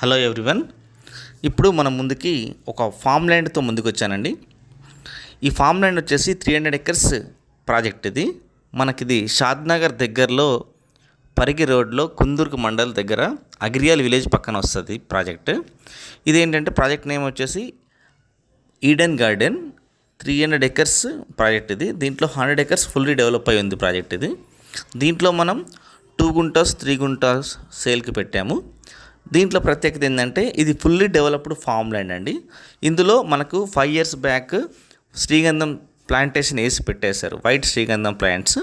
Hello everyone. ఇప్పుడు మనం ముందుకి ఒక ఫామ్ ల్యాండ్తో ముందుకు వచ్చానండి. ఈ ఫామ్ ల్యాండ్ వచ్చేసి 300 ఎకర్స్ ప్రాజెక్ట్. ఇది మనకిది షాద్నగర్ దగ్గరలో పరిగి రోడ్లో కుందుర్గ్ మండల్ దగ్గర అగ్రియాల్ విలేజ్ పక్కన వస్తుంది ప్రాజెక్ట్. ఇదేంటంటే ప్రాజెక్ట్ నేమ్ వచ్చేసి ఈడెన్ గార్డెన్. 300 ఎకర్స్ ప్రాజెక్ట్ ఇది. దీంట్లో 100 ఎకర్స్ ఫుల్లీ డెవలప్ అయి ఉంది ప్రాజెక్ట్ ఇది. దీంట్లో మనం 2 గుంటాస్ 3 గుంటాస్ సేల్కి పెట్టాము. దీంట్లో ప్రత్యేకత ఏంటంటే ఇది ఫుల్లీ డెవలప్డ్ ఫామ్ ల్యాండ్ అండి. ఇందులో మనకు 5 years బ్యాక్ శ్రీగంధం ప్లాంటేషన్ వేసి పెట్టేశారు. వైట్ శ్రీగంధం ప్లాంట్స్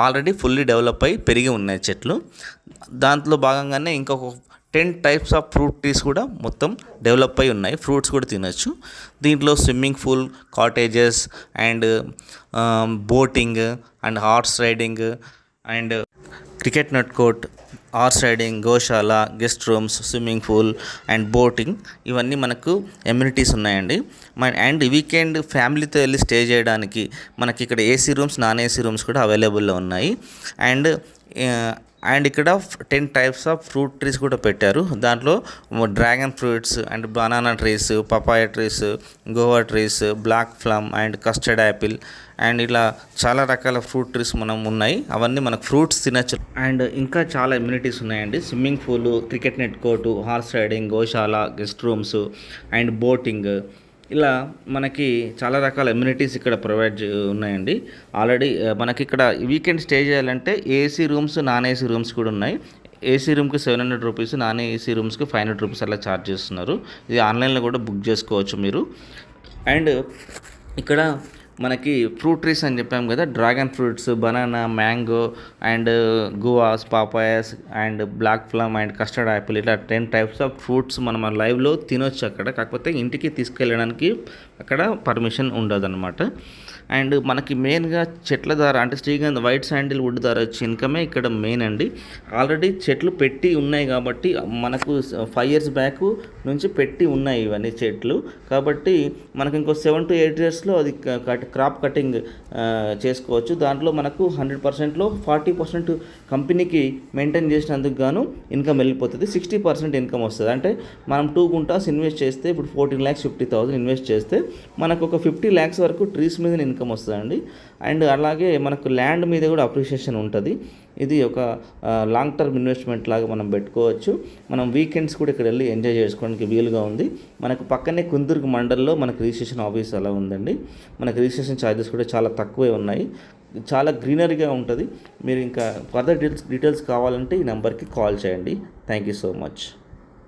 ఆల్రెడీ ఫుల్లీ డెవలప్ అయి పెరిగి ఉన్నాయి చెట్లు. దాంట్లో భాగంగానే ఇంకొక 10 types ఆఫ్ ఫ్రూట్ ట్రీస్ కూడా మొత్తం డెవలప్ అయి ఉన్నాయి. ఫ్రూట్స్ కూడా తినొచ్చు. దీంట్లో swimming pool, cottages and boating and horse riding and cricket net court, horse riding, గోశాల, guest rooms, swimming pool and boating ఇవన్నీ మనకు ఎమ్యూనిటీస్ ఉన్నాయండి. అండ్ వీకెండ్ ఫ్యామిలీతో వెళ్ళి స్టే చేయడానికి మనకి ఇక్కడ AC rooms, non AC rooms కూడా అవైలబుల్లో ఉన్నాయి. అండ్ ఇక్కడ 10 types ఆఫ్ ఫ్రూట్ ట్రీస్ కూడా పెట్టారు. దాంట్లో dragon fruits and banana trees, papaya trees, guava trees, black plum and custard apple and ఇలా చాలా రకాల ఫ్రూట్ ట్రీస్ మనం ఉన్నాయి. అవన్నీ మనకు ఫ్రూట్స్ తినచ్చు. అండ్ ఇంకా చాలా ఎమ్యూనిటీస్ ఉన్నాయండి. Swimming pool, cricket net court, horse riding, గోశాల, గెస్ట్ రూమ్స్ అండ్ బోటింగ్ ఇలా మనకి చాలా రకాల ఎమ్యూనిటీస్ ఇక్కడ ప్రొవైడ్ ఉన్నాయండి. ఆల్రెడీ మనకి ఇక్కడ వీకెండ్ స్టే చేయాలంటే AC rooms, non AC rooms కూడా ఉన్నాయి. ఏసీ రూమ్కి 700 రూపీస్, నాన్ ఏసీ రూమ్స్కి 500 రూపీస్ అలా ఛార్జ్ చేస్తున్నారు. ఇది ఆన్లైన్లో కూడా బుక్ చేసుకోవచ్చు మీరు. అండ్ ఇక్కడ మనకి ఫ్రూట్ ట్రీస్ అని చెప్పాము కదా, dragon fruits, banana, mango and guavas, papayas and black plum and custard apple ఇట్లా 10 types ఆఫ్ ఫ్రూట్స్ మనం లైవ్లో తినొచ్చు అక్కడ. కాకపోతే ఇంటికి తీసుకెళ్ళడానికి అక్కడ పర్మిషన్ ఉండదు అనమాట. అండ్ మనకి మెయిన్గా చెట్ల ద్వారా అంటే శ్రీగంధ వైట్ శాండిల్ వుడ్ ద్వారా వచ్చే ఇన్కమే ఇక్కడ మెయిన్ అండి. ఆల్రెడీ చెట్లు పెట్టి ఉన్నాయి కాబట్టి మనకు 5 years బ్యాక్ నుంచి పెట్టి ఉన్నాయి ఇవన్నీ చెట్లు. కాబట్టి మనకు ఇంకో 7 to 8 yearsలో అది క్రాప్ కటింగ్ చేసుకోవచ్చు. దాంట్లో మనకు 100%లో 40% కంపెనీకి మెయింటైన్ చేసినందుకు గాను ఇన్కమ్ వెళ్ళిపోతుంది. 60% ఇన్కమ్ వస్తుంది. అంటే మనం 2 గుంటాస్ ఇన్వెస్ట్ చేస్తే ఇప్పుడు 14,50,000 ఇన్వెస్ట్ చేస్తే మనకు ఒక 50 lakhs వరకు ట్రీస్ మీద ఇన్కమ్ వస్తుందండి. అండ్ అలాగే మనకు ల్యాండ్ మీద కూడా అప్రిషియేషన్ ఉంటుంది. ఇది ఒక లాంగ్ టర్మ్ ఇన్వెస్ట్మెంట్ లాగా మనం పెట్టుకోవచ్చు. మనం వీకెండ్స్ కూడా ఇక్కడ వెళ్ళి ఎంజాయ్ చేసుకోవడానికి వీలుగా ఉంది. మనకు పక్కనే కుందుర్గ్ మండల్లో మనకు రిజిస్ట్రేషన్ ఆఫీస్ అలా ఉందండి. మనకు రిజిస్ట్రేషన్ ఛార్జెస్ కూడా చాలా తక్కువే ఉన్నాయి. చాలా గ్రీనరీగా ఉంటుంది. మీరు ఇంకా ఫర్దర్ డీటెయిల్స్ కావాలంటే ఈ నెంబర్కి కాల్ చేయండి. Thank you so much.